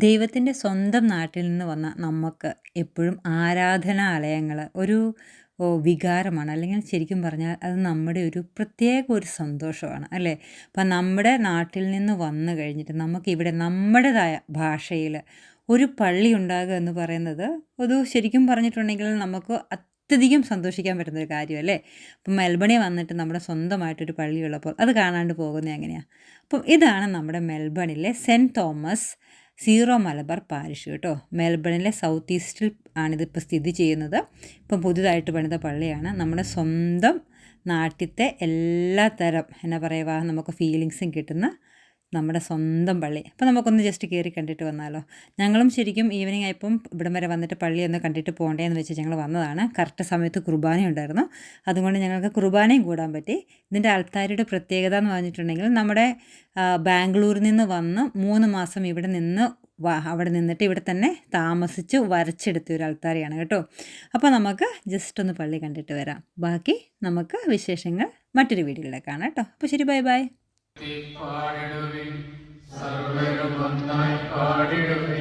ദൈവത്തിൻ്റെ സ്വന്തം നാട്ടിൽ നിന്ന് വന്ന നമുക്ക് എപ്പോഴും ആരാധനാലയങ്ങൾ ഒരു വികാരമാണ്. അല്ലെങ്കിൽ ശരിക്കും പറഞ്ഞാൽ അത് നമ്മുടെ ഒരു പ്രത്യേക ഒരു സന്തോഷമാണ് അല്ലേ. അപ്പം നമ്മുടെ നാട്ടിൽ നിന്ന് വന്നു കഴിഞ്ഞിട്ട് നമുക്കിവിടെ നമ്മുടേതായ ഭാഷയിൽ ഒരു പള്ളി ഉണ്ടാകുക എന്ന് പറയുന്നത് ഒരു ശരിക്കും പറഞ്ഞിട്ടുണ്ടെങ്കിൽ നമുക്ക് അത്യധികം സന്തോഷിക്കാൻ പറ്റുന്നൊരു കാര്യമല്ലേ. അപ്പം മെൽബണിൽ വന്നിട്ട് നമ്മുടെ സ്വന്തമായിട്ടൊരു പള്ളിയുള്ളപ്പോൾ അത് കാണാണ്ട് പോകുന്നത് എങ്ങനെയാണ്. അപ്പം ഇതാണ് നമ്മുടെ മെൽബണിലെ saint Thomas Syro Malabar parish കേട്ടോ. മെൽബണിലെ സൗത്ത് ഈസ്റ്റിൽ ആണിതിപ്പോൾ സ്ഥിതി ചെയ്യുന്നത്. ഇപ്പം പുതുതായിട്ട് പണിത പള്ളിയാണ്. നമ്മുടെ സ്വന്തം നാട്ടിലത്തെ എല്ലാ തരം എന്നാ പറയുക നമുക്ക് ഫീലിങ്സും കിട്ടുന്ന നമ്മുടെ സ്വന്തം പള്ളി. അപ്പോൾ നമുക്കൊന്ന് ജസ്റ്റ് കയറി കണ്ടിട്ട് വന്നാലോ. ഞങ്ങളും ശരിക്കും ഈവനിങ് ആയപ്പം ഇവിടം വരെ വന്നിട്ട് പള്ളി ഒന്ന് കണ്ടിട്ട് പോകണ്ടേന്ന് വെച്ച് ഞങ്ങൾ വന്നതാണ്. കറക്റ്റ് സമയത്ത് കുർബാന ഉണ്ടായിരുന്നു. അതുകൊണ്ട് ഞങ്ങൾക്ക് കുർബാനയും കൂടാൻ പറ്റി. ഇതിൻ്റെ ആൾക്കാരുടെ പ്രത്യേകത എന്ന് പറഞ്ഞിട്ടുണ്ടെങ്കിൽ നമ്മുടെ ബാംഗ്ലൂരിൽ നിന്ന് വന്ന് 3 മാസം ഇവിടെ നിന്ന് അവിടെ നിന്നിട്ട് ഇവിടെ തന്നെ താമസിച്ച് വരച്ചെടുത്ത ഒരു ആൾക്കാരെയാണ് കേട്ടോ. അപ്പോൾ നമുക്ക് ജസ്റ്റ് ഒന്ന് പള്ളി കണ്ടിട്ട് വരാം. ബാക്കി നമുക്ക് വിശേഷങ്ങൾ മറ്റൊരു വീഡിയോയിലേക്ക് കാണാം കേട്ടോ. അപ്പോൾ ശരി, ബൈ ബൈ. പാടിടുവിൻ സർവ്വരും ഒന്നായി പാടിടുവിൻ.